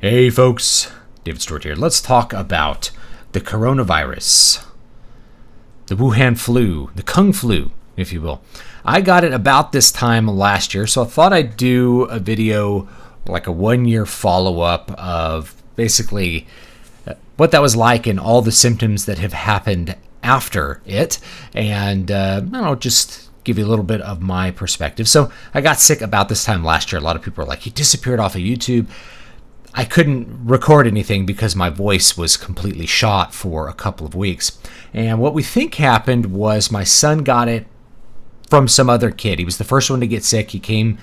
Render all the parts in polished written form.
Hey folks, David Stewart here. Let's talk about the coronavirus, the Wuhan flu, the Kung flu, if you will. I got it about this time last year, so I thought I'd do a video, like a 1-year follow-up of basically what that was like and all the symptoms that have happened after it, and just give you a little bit of my perspective. So I got sick about this time last year. A lot of people are like, "You disappeared off of YouTube." I couldn't record anything because my voice was completely shot for a couple of weeks. And what we think happened was my son got it from some other kid. He was the first one to get sick. He came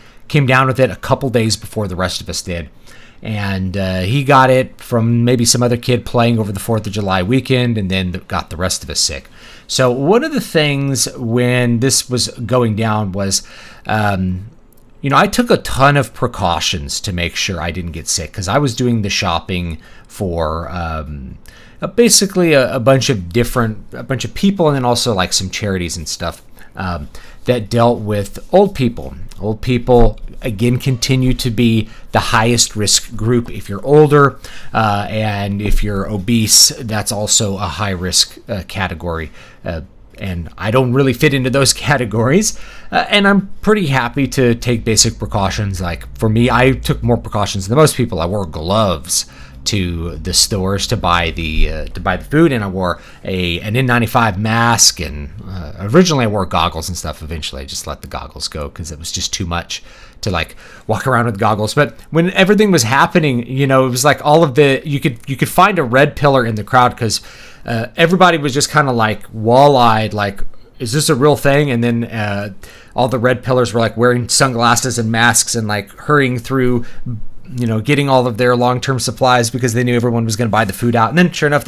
down with it a couple days before the rest of us did. And he got it from maybe some other kid playing over the 4th of July weekend, and then got the rest of us sick. So one of the things when this was going down was, I took a ton of precautions to make sure I didn't get sick, because I was doing the shopping for basically a bunch of people, and then also like some charities and stuff that dealt with old people. Old people, again, continue to be the highest risk group. If you're older and if you're obese, that's also a high risk category. And I don't really fit into those categories. And I'm pretty happy to take basic precautions. Like for me, I took more precautions than most people. I wore gloves to the stores to buy the food, and I wore an N95 mask. And originally I wore goggles and stuff. Eventually I just let the goggles go because it was just too much to like walk around with goggles. But when everything was happening, it was like all of you could find a red pillar in the crowd, because everybody was just kind of like wall-eyed, like, is this a real thing? And then all the red pillars were like wearing sunglasses and masks and like hurrying through, getting all of their long-term supplies because they knew everyone was going to buy the food out. And then sure enough,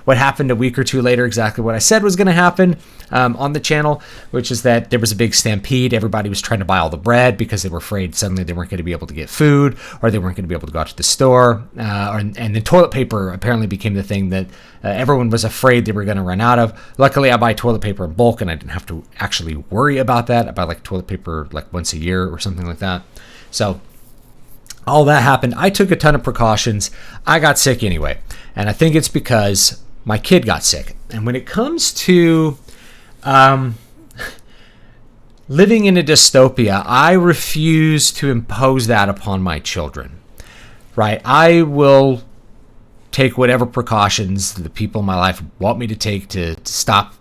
what happened a week or two later, exactly what I said was going to happen on the channel, which is that there was a big stampede. Everybody was trying to buy all the bread because they were afraid suddenly they weren't going to be able to get food, or they weren't going to be able to go out to the store. And the toilet paper apparently became the thing that everyone was afraid they were going to run out of. Luckily, I buy toilet paper in bulk, and I didn't have to actually worry about that. I buy like toilet paper like once a year or something like that. So all that happened. I took a ton of precautions. I got sick anyway. And I think it's because my kid got sick. And when it comes to living in a dystopia, I refuse to impose that upon my children. Right? I will take whatever precautions the people in my life want me to take to stop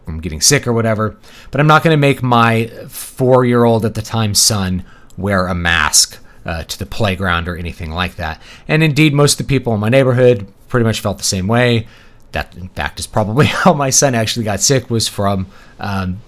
from getting sick or whatever. But I'm not going to make my 4-year-old at the time son wear a mask to the playground or anything like that. And indeed, most of the people in my neighborhood pretty much felt the same way. That, in fact, is probably how my son actually got sick, was from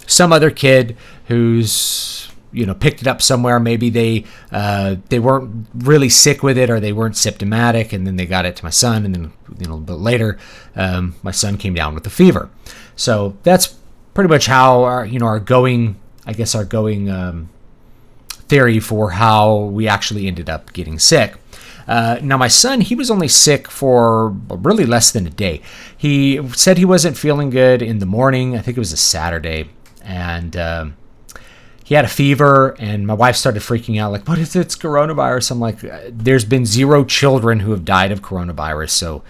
some other kid who's, picked it up somewhere. Maybe they weren't really sick with it, or they weren't symptomatic, and then they got it to my son, and then a little bit later, my son came down with a fever. So that's pretty much how our going theory for how we actually ended up getting sick. Now, my son, he was only sick for really less than a day. He said he wasn't feeling good in the morning. I think it was a Saturday. And he had a fever, and my wife started freaking out, like, what is it? It's coronavirus. I'm like, there's been 0 children who have died of coronavirus, so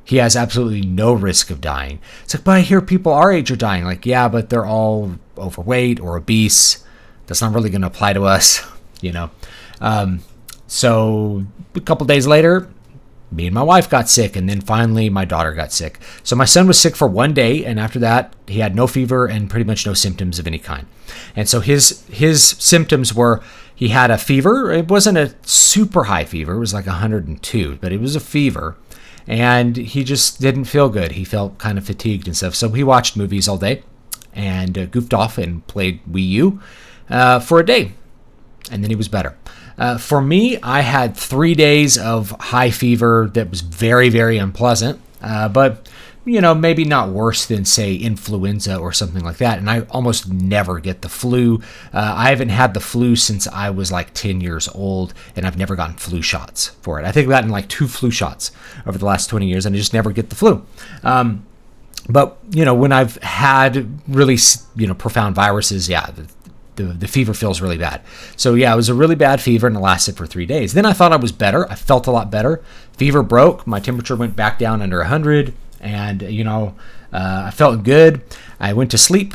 he has absolutely no risk of dying. It's like, but I hear people our age are dying. Like, yeah, but they're all overweight or obese. That's not really going to apply to us, So a couple days later, me and my wife got sick, and then finally my daughter got sick. So my son was sick for 1 day, and after that, he had no fever and pretty much no symptoms of any kind. And so his symptoms were, he had a fever. It wasn't a super high fever. It was like 102, but it was a fever. And he just didn't feel good. He felt kind of fatigued and stuff. So he watched movies all day and goofed off and played Wii U for a day, and then he was better. For me, I had 3 days of high fever that was very, very unpleasant, but maybe not worse than, say, influenza or something like that. And I almost never get the flu. I haven't had the flu since I was like 10 years old, and I've never gotten flu shots for it. I think I've gotten like 2 flu shots over the last 20 years, and I just never get the flu. But when I've had really, profound viruses, yeah, the fever feels really bad. So yeah, it was a really bad fever and it lasted for 3 days. Then I thought I was better. I felt a lot better. Fever broke. My temperature went back down under 100, and I felt good. I went to sleep.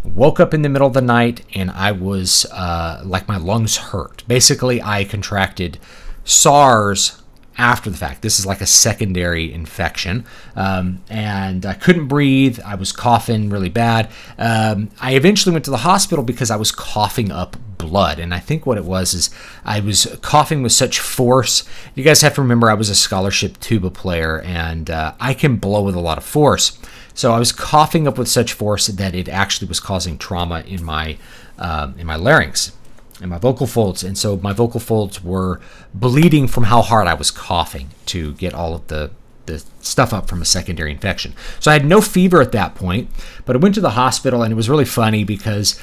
Woke up in the middle of the night, and I was like my lungs hurt. Basically, I contracted SARS after the fact. This is like a secondary infection, and I couldn't breathe. I was coughing really bad. I eventually went to the hospital because I was coughing up blood, and I think what it was is I was coughing with such force. You guys have to remember I was a scholarship tuba player, and I can blow with a lot of force. So I was coughing up with such force that it actually was causing trauma in my larynx, in my vocal folds. And so my vocal folds were bleeding from how hard I was coughing to get all of the stuff up from a secondary infection. So I had no fever at that point, but I went to the hospital, and it was really funny because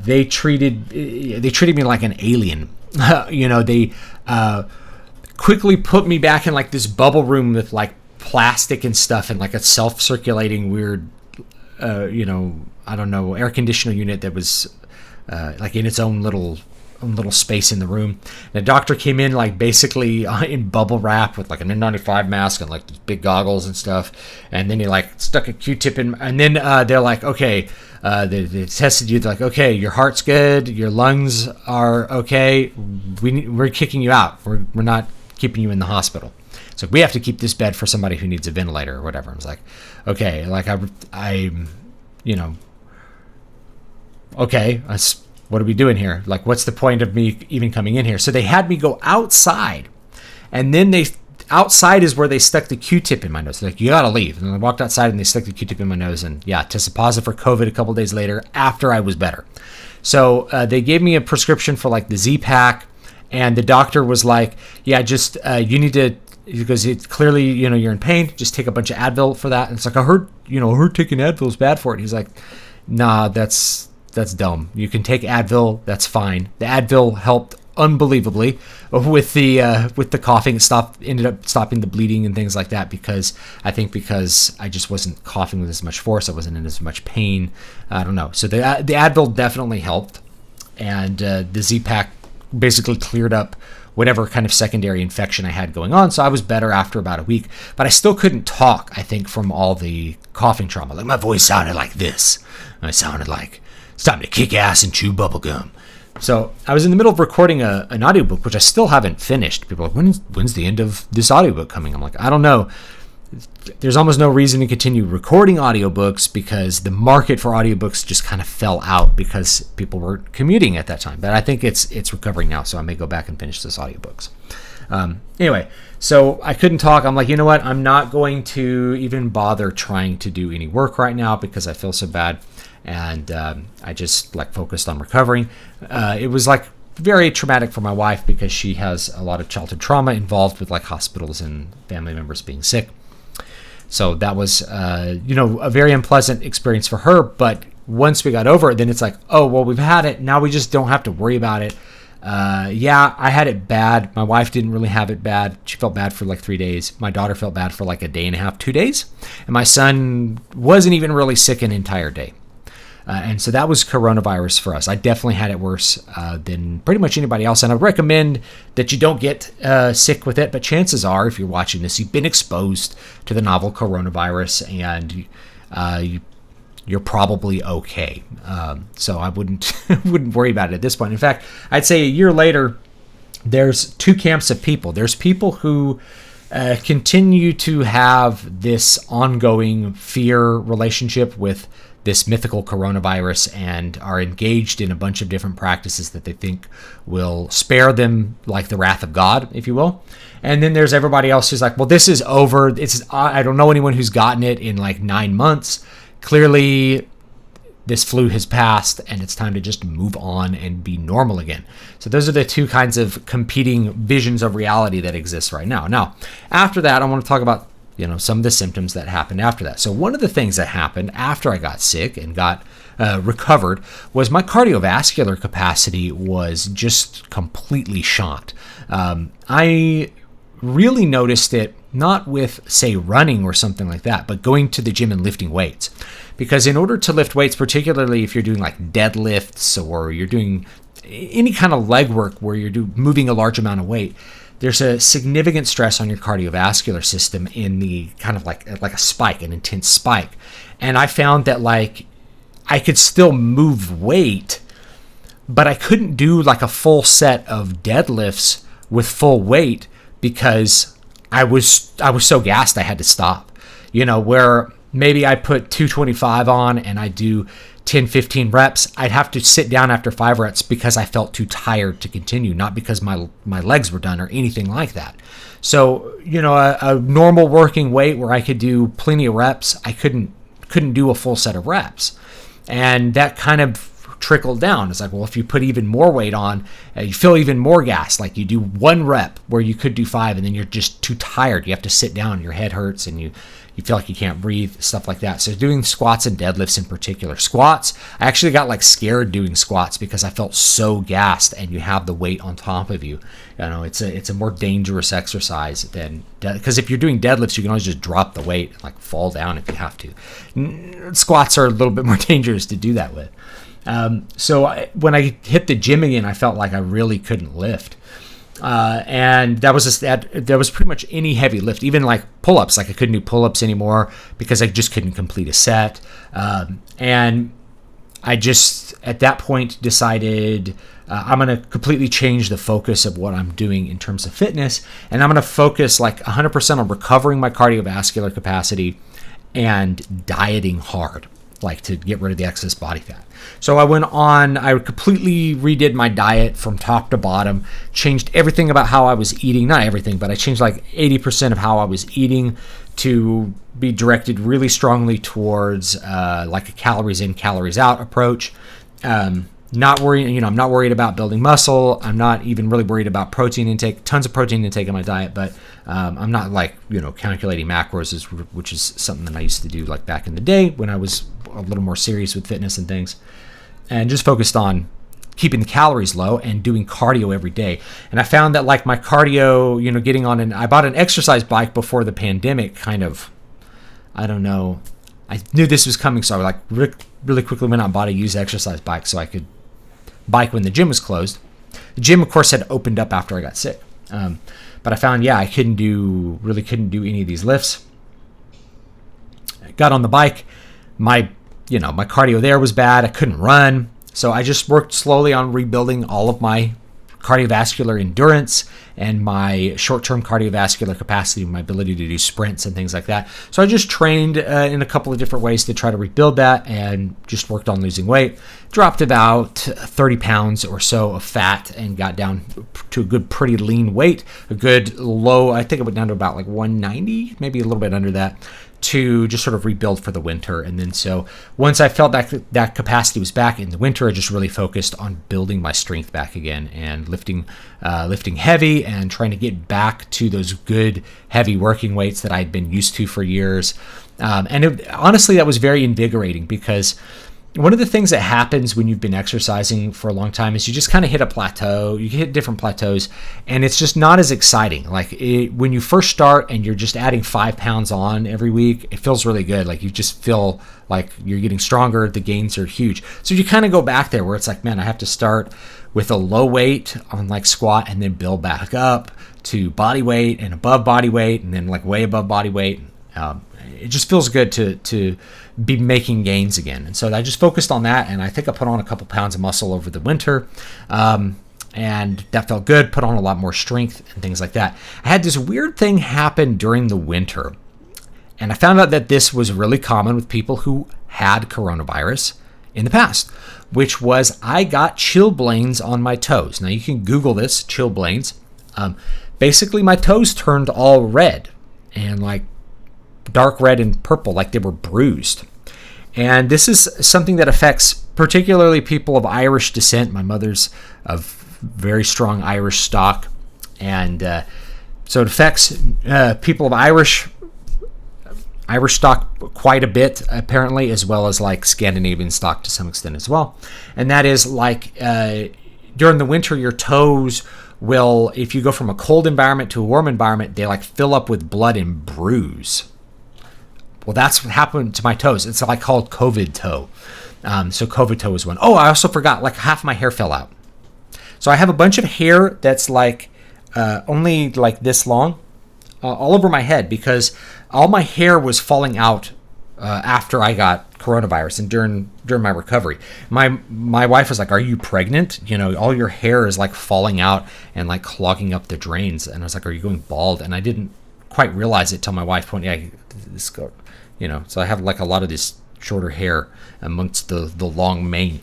they treated me like an alien. They quickly put me back in like this bubble room with like plastic and stuff, and like a self-circulating weird I don't know, air conditioner unit that was like in its own little space in the room. And the doctor came in like basically in bubble wrap with like an N95 mask and like these big goggles and stuff, and then he like stuck a Q-tip in, and then they're like, okay, they tested you. They're like, okay, your heart's good, your lungs are okay, we're kicking you out, we're not keeping you in the hospital. So we have to keep this bed for somebody who needs a ventilator or whatever. I was like, okay, like okay, what are we doing here? Like, what's the point of me even coming in here? So they had me go outside, and then outside is where they stuck the Q-tip in my nose. They're like, you gotta leave. And I walked outside, and they stuck the Q-tip in my nose, and yeah, tested positive for COVID a couple days later after I was better. So they gave me a prescription for like the Z-Pak, and the doctor was like, yeah, just you need to, because it's clearly, you're in pain, just take a bunch of Advil for that. And it's like, I heard taking Advil is bad for it. He's like, nah, that's dumb. You can take Advil, that's fine. The Advil helped unbelievably with the coughing. It ended up stopping the bleeding and things like that, because I just wasn't coughing with as much force. I wasn't in as much pain. I don't know. So the Advil definitely helped, and the Z-Pak basically cleared up whatever kind of secondary infection I had going on. So I was better after about a week, but I still couldn't talk, I think, from all the coughing trauma. Like, my voice sounded like this. I sounded like it's time to kick ass and chew bubblegum. So I was in the middle of recording an audiobook, which I still haven't finished. People are like, when's the end of this audiobook coming? I'm like, I don't know. There's almost no reason to continue recording audiobooks because the market for audiobooks just kind of fell out because people were commuting at that time. But I think it's recovering now, so I may go back and finish this audiobooks. Anyway, so I couldn't talk. I'm like, you know what? I'm not going to even bother trying to do any work right now because I feel so bad. And I just like focused on recovering. It was like very traumatic for my wife because she has a lot of childhood trauma involved with like hospitals and family members being sick. So that was, a very unpleasant experience for her. But once we got over it, then it's like, oh, well, we've had it. Now we just don't have to worry about it. Yeah, I had it bad. My wife didn't really have it bad. She felt bad for like 3 days. My daughter felt bad for like a day and a half, 2 days. And my son wasn't even really sick an entire day. And so that was coronavirus for us. I definitely had it worse than pretty much anybody else. And I recommend that you don't get sick with it. But chances are, if you're watching this, you've been exposed to the novel coronavirus and you're probably okay. So I wouldn't worry about it at this point. In fact, I'd say a year later, there's two camps of people. There's people who continue to have this ongoing fear relationship with this mythical coronavirus and are engaged in a bunch of different practices that they think will spare them like the wrath of God, if you will. And then there's everybody else who's like, well, this is over. I don't know anyone who's gotten it in like 9 months. Clearly, this flu has passed and it's time to just move on and be normal again. So those are the two kinds of competing visions of reality that exist right now. Now, after that, I want to talk about some of the symptoms that happened after that. So one of the things that happened after I got sick and got recovered was my cardiovascular capacity was just completely shot. I really noticed it not with, say, running or something like that, but going to the gym and lifting weights. Because in order to lift weights, particularly if you're doing like deadlifts or you're doing any kind of leg work where you're moving a large amount of weight, there's a significant stress on your cardiovascular system in the kind of like a spike, an intense spike. And I found that like I could still move weight, but I couldn't do like a full set of deadlifts with full weight because I was so gassed I had to stop. Where maybe I put 225 on and I do 10, 15 reps, I'd have to sit down after 5 reps because I felt too tired to continue, not because my legs were done or anything like that. So, a normal working weight where I could do plenty of reps, I couldn't do a full set of reps. And that kind of trickled down. It's like, well, if you put even more weight on, you feel even more gas. Like you do 1 rep where you could do 5 and then you're just too tired. You have to sit down, your head hurts and you feel like you can't breathe, stuff like that. So doing squats and deadlifts in particular. Squats, I actually got like scared doing squats because I felt so gassed and you have the weight on top of you. It's a more dangerous exercise than, because if you're doing deadlifts, you can always just drop the weight and like fall down if you have to. Squats are a little bit more dangerous to do that with. So when I hit the gym again, I felt like I really couldn't lift. And that was pretty much any heavy lift, even like pull-ups. Like I couldn't do pull-ups anymore because I just couldn't complete a set. And I just, at that point, decided I'm going to completely change the focus of what I'm doing in terms of fitness. And I'm going to focus like 100% on recovering my cardiovascular capacity and dieting hard, like to get rid of the excess body fat. So I completely redid my diet from top to bottom, changed everything about how I was eating, not everything, but I changed like 80% of how I was eating to be directed really strongly towards like a calories in, calories out approach. I'm not worried about building muscle. I'm not even really worried about protein intake, tons of protein intake in my diet, but I'm not like, calculating macros, which is something that I used to do like back in the day when I was a little more serious with fitness and things, and just focused on keeping the calories low and doing cardio every day. And I found that like my cardio, I bought an exercise bike before the pandemic I knew this was coming. So I like really quickly went out and bought a used exercise bike so I could bike when the gym was closed. The gym, of course, had opened up after I got sick. But I found, I couldn't do any of these lifts. I got on the bike. My cardio there was bad. I couldn't run. So I just worked slowly on rebuilding all of my cardiovascular endurance and my short-term cardiovascular capacity, my ability to do sprints and things like that. So I just trained in a couple of different ways to try to rebuild that and just worked on losing weight. Dropped about 30 pounds or so of fat and got down to a good, pretty lean weight. A good low, I think it went down to about like 190, maybe a little bit under that, to just sort of rebuild for the winter. And then so once I felt that capacity was back in the winter, I just really focused on building my strength back again and lifting heavy and trying to get back to those good heavy working weights that I'd been used to for years. Honestly, that was very invigorating because one of the things that happens when you've been exercising for a long time is you just kind of hit a plateau. You hit different plateaus, and it's just not as exciting. Like when you first start and you're just adding 5 pounds on every week, it feels really good. Like you just feel like you're getting stronger. The gains are huge. So you kind of go back there where it's like, man, I have to start with a low weight on like squat and then build back up to body weight and above body weight and then like way above body weight. It just feels good to be making gains again. And so I just focused on that, and I think I put on a couple pounds of muscle over the winter, and that felt good, put on a lot more strength and things like that. I had this weird thing happen during the winter, and I found out that this was really common with people who had coronavirus in the past, which was I got chilblains on my toes. Now you can Google this, chilblains. Basically, my toes turned all red and like dark red and purple, like they were bruised. And this is something that affects particularly people of Irish descent. My mother's of very strong Irish stock, and so it affects people of Irish stock quite a bit, apparently, as well as like Scandinavian stock to some extent as well. And that is like during the winter, your toes will, if you go from a cold environment to a warm environment, they like fill up with blood and bruise. Well, that's what happened to my toes. It's like called COVID toe. So COVID toe was one. Oh, I also forgot, like half my hair fell out. So I have a bunch of hair that's like only like this long all over my head because all my hair was falling out after I got coronavirus and during my recovery. My wife was like, "Are you pregnant? You know, all your hair is like falling out and like clogging up the drains." And I was like, "Are you going bald?" And I didn't quite realize it till my wife pointed, "Yeah, this go." You know, so I have like a lot of this shorter hair amongst the long mane.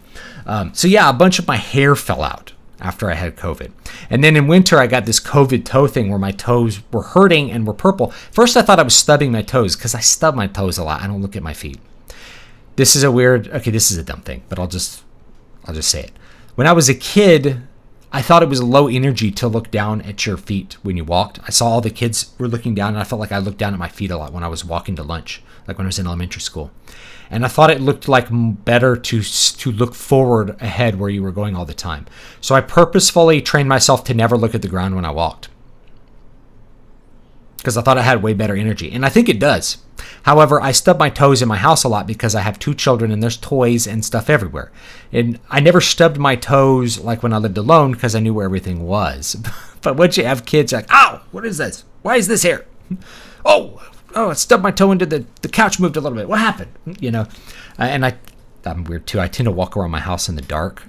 So yeah, a bunch of my hair fell out after I had COVID. And then in winter, I got this COVID toe thing where my toes were hurting and were purple. First, I thought I was stubbing my toes because I stub my toes a lot. I don't look at my feet. This is a dumb thing, but I'll just say it. When I was a kid, I thought it was low energy to look down at your feet when you walked. I saw all the kids were looking down, and I felt like I looked down at my feet a lot when I was walking to lunch, like when I was in elementary school. And I thought it looked like better to look forward ahead where you were going all the time. So I purposefully trained myself to never look at the ground when I walked, because I thought it had way better energy. And I think it does. However, I stub my toes in my house a lot because I have 2 children and there's toys and stuff everywhere. And I never stubbed my toes like when I lived alone because I knew where everything was. But once you have kids, you're like, "Ow, what is this? Why is this here? Oh, I stubbed my toe into the couch, moved a little bit. What happened?" You know, and I'm weird too. I tend to walk around my house in the dark.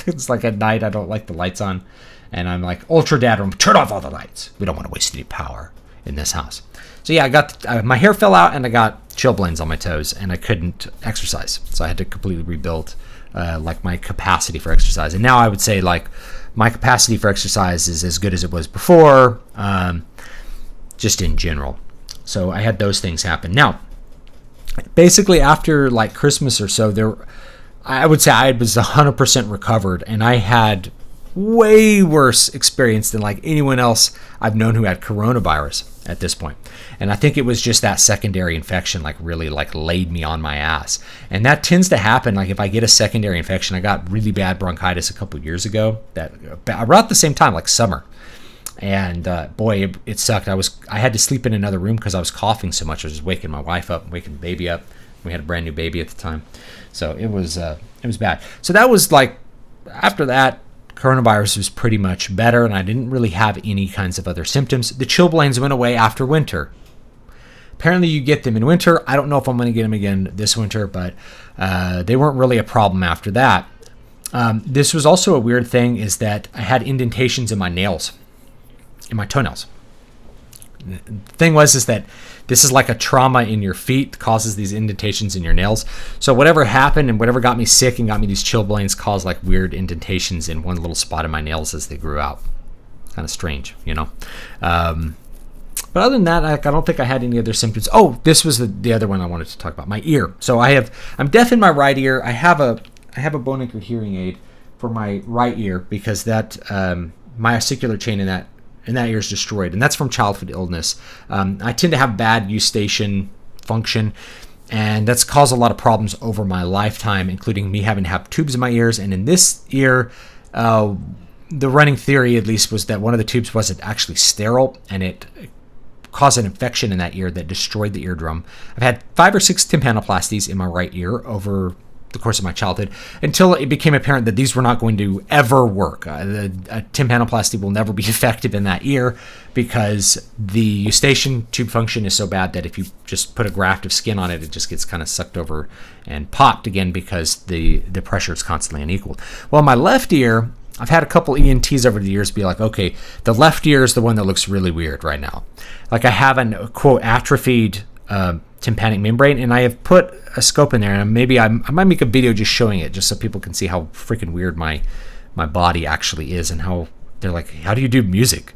It's like at night, I don't like the lights on. And I'm like, "Ultra dad room, turn off all the lights. We don't want to waste any power in this house." So yeah, I got my hair fell out and I got chilblains on my toes and I couldn't exercise. So I had to completely rebuild like my capacity for exercise. And now I would say like my capacity for exercise is as good as it was before, just in general. So I had those things happen. Now, basically after like Christmas or so, I would say I was 100% recovered, and I had way worse experience than like anyone else I've known who had coronavirus at this point. And I think it was just that secondary infection like really like laid me on my ass. And that tends to happen like if I get a secondary infection. I got really bad bronchitis a couple years ago, that around the same time, like summer. And boy, it sucked. I had to sleep in another room because I was coughing so much. I was just waking my wife up, waking the baby up. We had a brand new baby at the time, so it was bad. So that was like after that, coronavirus was pretty much better, and I didn't really have any kinds of other symptoms. The chilblains went away after winter. Apparently, you get them in winter. I don't know if I'm going to get them again this winter, but they weren't really a problem after that. This was also a weird thing, is that I had indentations in my nails. In my toenails. The thing is that this is like a trauma in your feet causes these indentations in your nails. So whatever happened and whatever got me sick and got me these chilblains caused like weird indentations in one little spot in my nails as they grew out. Kind of strange, you know. But other than that, I don't think I had any other symptoms. Oh, this was the other one I wanted to talk about. My ear. So I'm deaf in my right ear. I have a bone anchored hearing aid for my right ear because that my ossicular chain in that ear is destroyed, and that's from childhood illness. I tend to have bad eustachian function, and that's caused a lot of problems over my lifetime, including me having to have tubes in my ears. And in this ear, the running theory at least was that one of the tubes wasn't actually sterile, and it caused an infection in that ear that destroyed the eardrum. I've had 5 or 6 tympanoplasties in my right ear over the course of my childhood until it became apparent that these were not going to ever work. A tympanoplasty will never be effective in that ear because the eustachian tube function is so bad that if you just put a graft of skin on it, it just gets kind of sucked over and popped again because the pressure is constantly unequal. Well, my left ear, I've had a couple ENTs over the years be like, okay, the left ear is the one that looks really weird right now. Like I have an, quote, atrophied tympanic membrane, and I have put a scope in there, and maybe I might make a video just showing it, just so people can see how freaking weird my body actually is, and how they're like, how do you do music?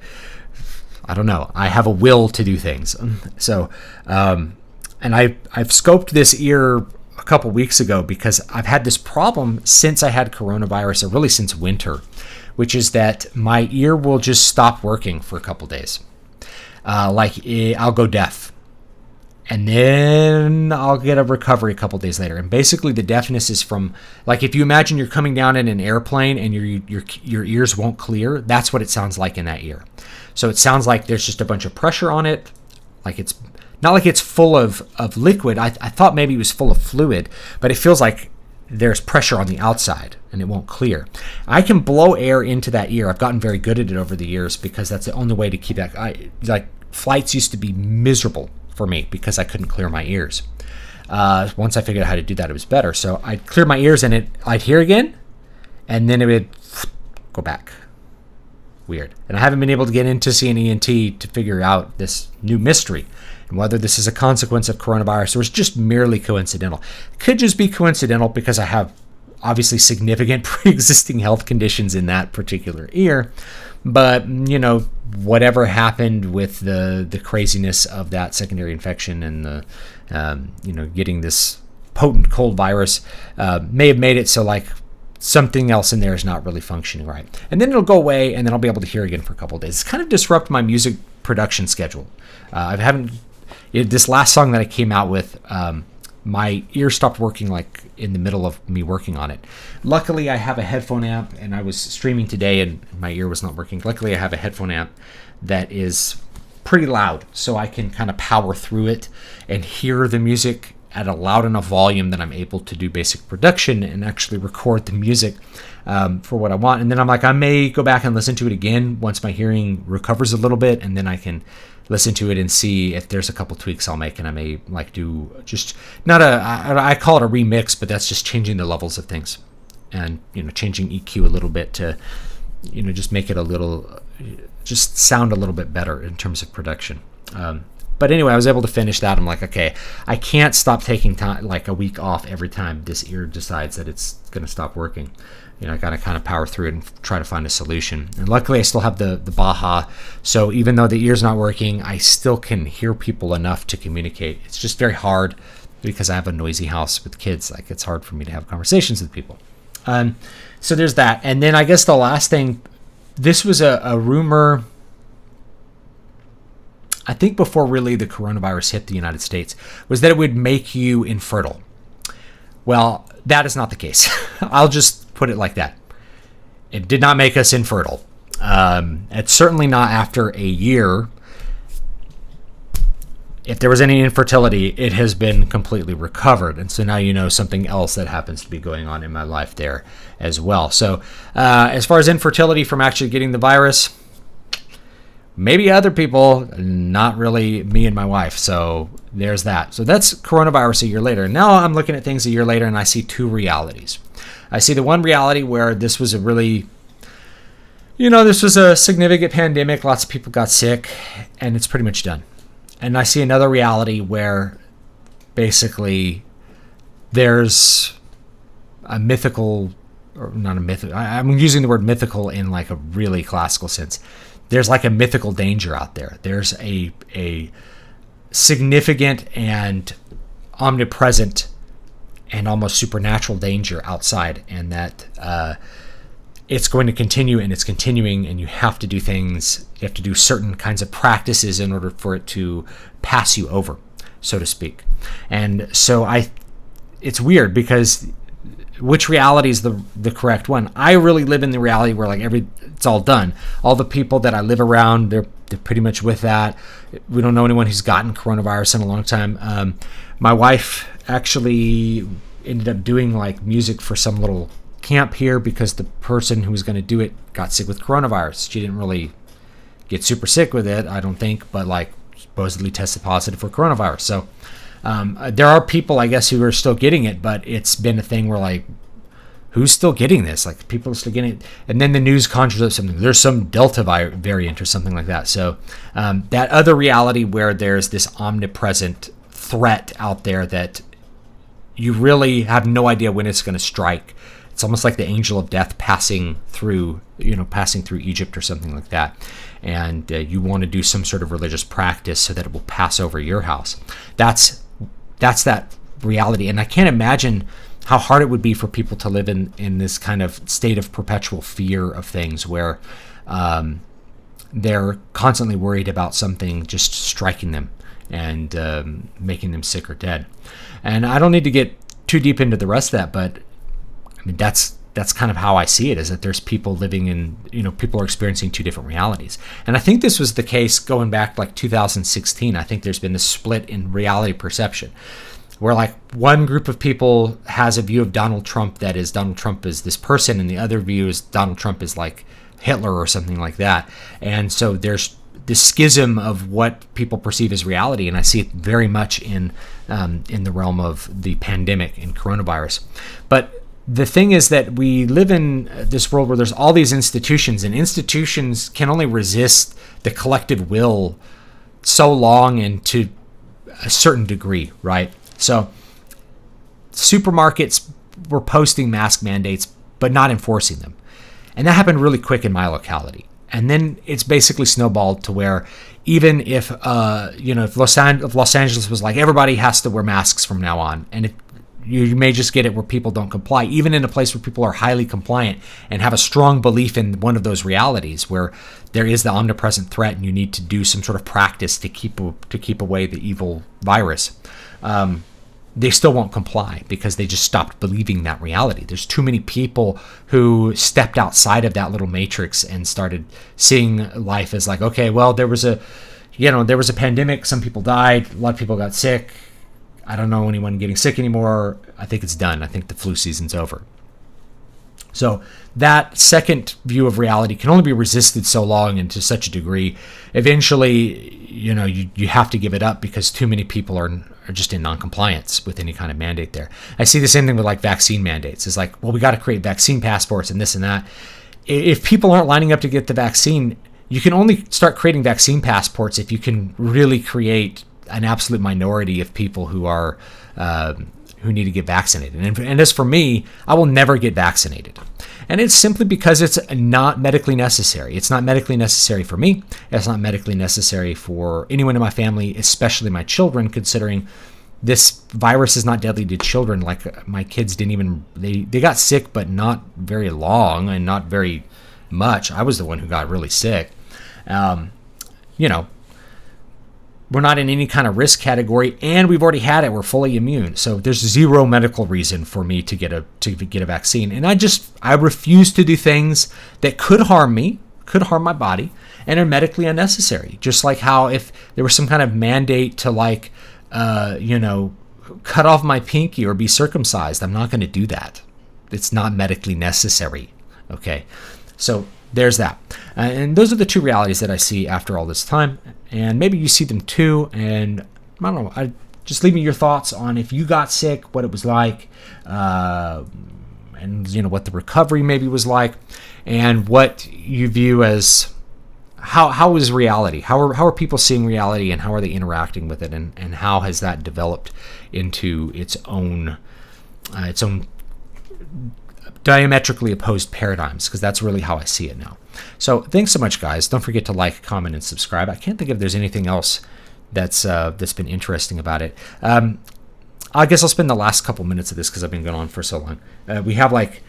I don't know. I have a will to do things. So, and I've scoped this ear a couple weeks ago because I've had this problem since I had coronavirus, or really since winter, which is that my ear will just stop working for a couple days. I'll go deaf. and then I'll get a recovery a couple days later. And basically the deafness is from, like, if you imagine you're coming down in an airplane and your ears won't clear, that's what it sounds like in that ear. So it sounds like there's just a bunch of pressure on it, like it's not like it's full of liquid. I thought maybe it was full of fluid, but it feels like there's pressure on the outside and it won't clear. I can blow air into that ear. I've gotten very good at it over the years because that's the only way to keep that. Like flights used to be miserable for me because I couldn't clear my ears. Once I figured out how to do that, it was better. So I'd clear my ears and I'd hear again, and then it would go back. Weird. And I haven't been able to get in to see an ENT to figure out this new mystery and whether this is a consequence of coronavirus or it's just merely coincidental. It could just be coincidental because I have obviously significant pre-existing health conditions in that particular ear. But, whatever happened with the craziness of that secondary infection and the, getting this potent cold virus may have made it so like something else in there is not really functioning right. And then it'll go away and then I'll be able to hear again for a couple of days. It's kind of disrupt my music production schedule. This last song that I came out with, my ear stopped working like in the middle of me working on it. Luckily, I have a headphone amp, and I was streaming today and my ear was not working. Luckily, I have a headphone amp that is pretty loud, so I can kind of power through it and hear the music at a loud enough volume that I'm able to do basic production and actually record the music for what I want. And then I'm like, I may go back and listen to it again once my hearing recovers a little bit, and then I can listen to it and see if there's a couple tweaks I'll make, and I may like do just I call it a remix, but that's just changing the levels of things and changing EQ a little bit to just make it just sound a little bit better in terms of production. But anyway, I was able to finish that. I'm like, okay, I can't stop taking time, like a week off every time this ear decides that it's going to stop working. I got to kind of power through it and try to find a solution. And luckily, I still have the Baha. So even though the ear's not working, I still can hear people enough to communicate. It's just very hard because I have a noisy house with kids. Like, it's hard for me to have conversations with people. So there's that. And then I guess the last thing, this was a rumor, I think before really the coronavirus hit the United States, was that it would make you infertile. Well, that is not the case. I'll just put it like that. It did not make us infertile. It's certainly not after a year. If there was any infertility, it has been completely recovered. And so now something else that happens to be going on in my life there as well. So as far as infertility from actually getting the virus, maybe other people, not really me and my wife. So there's that. So that's coronavirus a year later. Now I'm looking at things a year later and I see two realities. I see the one reality where this was this was a significant pandemic. Lots of people got sick and it's pretty much done. And I see another reality where basically there's a mythical, or not a myth. I'm using the word mythical in like a really classical sense. There's like a mythical danger out there. There's a significant and omnipresent and almost supernatural danger outside, and that it's going to continue, and it's continuing, and you have to do things. You have to do certain kinds of practices in order for it to pass you over, so to speak. And so it's weird because which reality is the correct one? I really live in the reality where like it's all done. All the people that I live around, they're pretty much with that. We don't know anyone who's gotten coronavirus in a long time. My wife actually ended up doing like music for some little camp here because the person who was going to do it got sick with coronavirus. She didn't really get super sick with it, I don't think, but like supposedly tested positive for coronavirus. So there are people, I guess, who are still getting it, but it's been a thing where like, who's still getting this? Like, people are still getting it. And then the news conjures up something. There's some Delta variant or something like that. So that other reality where there's this omnipresent threat out there that you really have no idea when it's going to strike. It's almost like the angel of death passing through Egypt or something like that. And you want to do some sort of religious practice so that it will pass over your house. That's that reality. And I can't imagine how hard it would be for people to live in this kind of state of perpetual fear of things where they're constantly worried about something just striking them and making them sick or dead. And I don't need to get too deep into the rest of that, but I mean, that's kind of how I see it, is that there's people living in, people are experiencing two different realities. And I think this was the case going back like 2016. I think there's been this split in reality perception, where like one group of people has a view of Donald Trump that is Donald Trump is this person, and the other view is Donald Trump is like Hitler or something like that. And so there's this schism of what people perceive as reality, and I see it very much in the realm of the pandemic and coronavirus. But the thing is that we live in this world where there's all these institutions, and institutions can only resist the collective will so long and to a certain degree, right? So supermarkets were posting mask mandates but not enforcing them. And that happened really quick in my locality. And then it's basically snowballed to where even if if Los Angeles was like, everybody has to wear masks from now on, and you may just get it where people don't comply, even in a place where people are highly compliant and have a strong belief in one of those realities where there is the omnipresent threat and you need to do some sort of practice to keep away the evil virus. They still won't comply because they just stopped believing that reality. There's too many people who stepped outside of that little matrix and started seeing life as like, okay, well, there was a pandemic. Some people died. A lot of people got sick. I don't know anyone getting sick anymore. I think it's done. I think the flu season's over. So that second view of reality can only be resisted so long and to such a degree. Eventually, you have to give it up because too many people are just in non-compliance with any kind of mandate there. I see the same thing with like vaccine mandates. It's like, well, we got to create vaccine passports and this and that. If people aren't lining up to get the vaccine, you can only start creating vaccine passports if you can really create an absolute minority of people who are who need to get vaccinated. And as for me, I will never get vaccinated. And it's simply because it's not medically necessary. It's not medically necessary for me. It's not medically necessary for anyone in my family, especially my children, considering this virus is not deadly to children. Like my kids they got sick, but not very long and not very much. I was the one who got really sick. We're not in any kind of risk category, and we've already had it. We're fully immune. So there's zero medical reason for me to get a vaccine. And I refuse to do things that could harm me, could harm my body, and are medically unnecessary. Just like how if there was some kind of mandate to cut off my pinky or be circumcised, I'm not going to do that. It's not medically necessary. Okay. So there's that. And those are the two realities that I see after all this time. And maybe you see them too. And I don't know. Just leave me your thoughts on if you got sick, what it was like, and what the recovery maybe was like, and what you view as how is reality? How are people seeing reality, and how are they interacting with it, and how has that developed into its own diametrically opposed paradigms, because that's really how I see it now. So thanks so much, guys. Don't forget to like, comment, and subscribe. I can't think if there's anything else that's been interesting about it. I guess I'll spend the last couple minutes of this because I've been going on for so long. We have like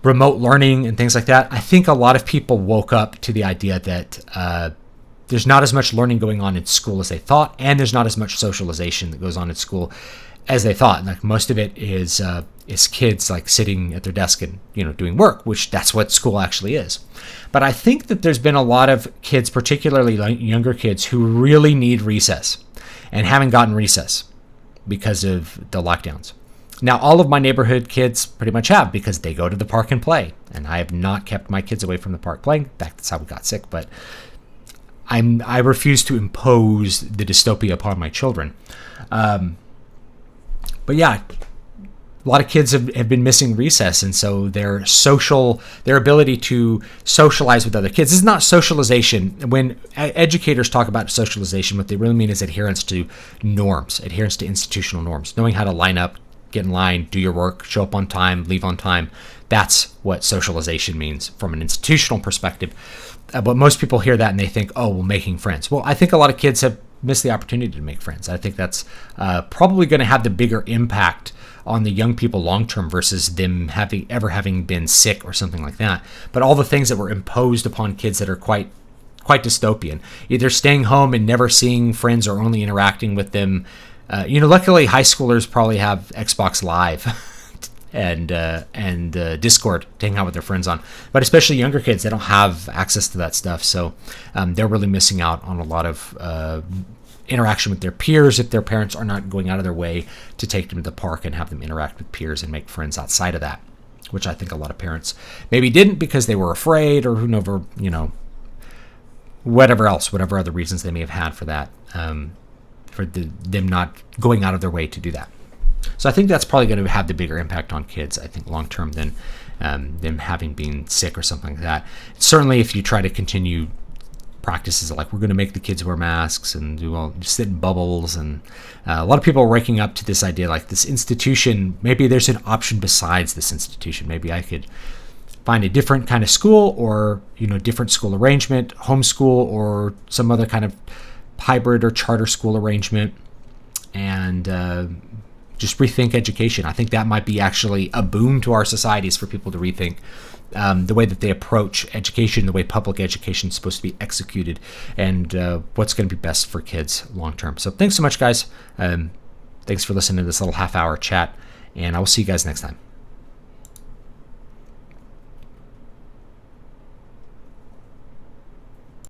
remote learning and things like that. I think a lot of people woke up to the idea that there's not as much learning going on in school as they thought, and there's not as much socialization that goes on in school as they thought. Like most of it is kids like sitting at their desk and doing work, which that's what school actually is. But I think that there's been a lot of kids, particularly younger kids, who really need recess and haven't gotten recess because of the lockdowns. Now, all of my neighborhood kids pretty much have, because they go to the park and play, and I have not kept my kids away from the park playing. In fact, that's how we got sick. But I refuse to impose the dystopia upon my children. But yeah, a lot of kids have been missing recess, and so their ability to socialize with other kids. This is not socialization. When educators talk about socialization, what they really mean is adherence to norms, adherence to institutional norms, knowing how to line up, get in line, do your work, show up on time, leave on time. That's what socialization means from an institutional perspective. But most people hear that and they think, oh, well, making friends. Well, I think a lot of kids have missed the opportunity to make friends. I think that's probably going to have the bigger impact on the young people long term versus them having been sick or something like that. But all the things that were imposed upon kids that are quite quite dystopian. Either staying home and never seeing friends or only interacting with them. Luckily, high schoolers probably have Xbox Live and Discord to hang out with their friends on. But especially younger kids, they don't have access to that stuff. So they're really missing out on a lot of interaction with their peers if their parents are not going out of their way to take them to the park and have them interact with peers and make friends outside of that, which I think a lot of parents maybe didn't because they were afraid or who knows, whatever other reasons they may have had for that, for them not going out of their way to do that. So I think that's probably going to have the bigger impact on kids, I think, long term than them having been sick or something like that. Certainly, if you try to continue practices like we're going to make the kids wear masks and sit in bubbles, and a lot of people are waking up to this idea like this institution, maybe there's an option besides this institution. Maybe I could find a different kind of school or different school arrangement, homeschool or some other kind of hybrid or charter school arrangement, and just rethink education. I think that might be actually a boon to our societies for people to rethink the way that they approach education, the way public education is supposed to be executed, and what's going to be best for kids long term. So thanks so much, guys. Thanks for listening to this little half-hour chat, and I will see you guys next time.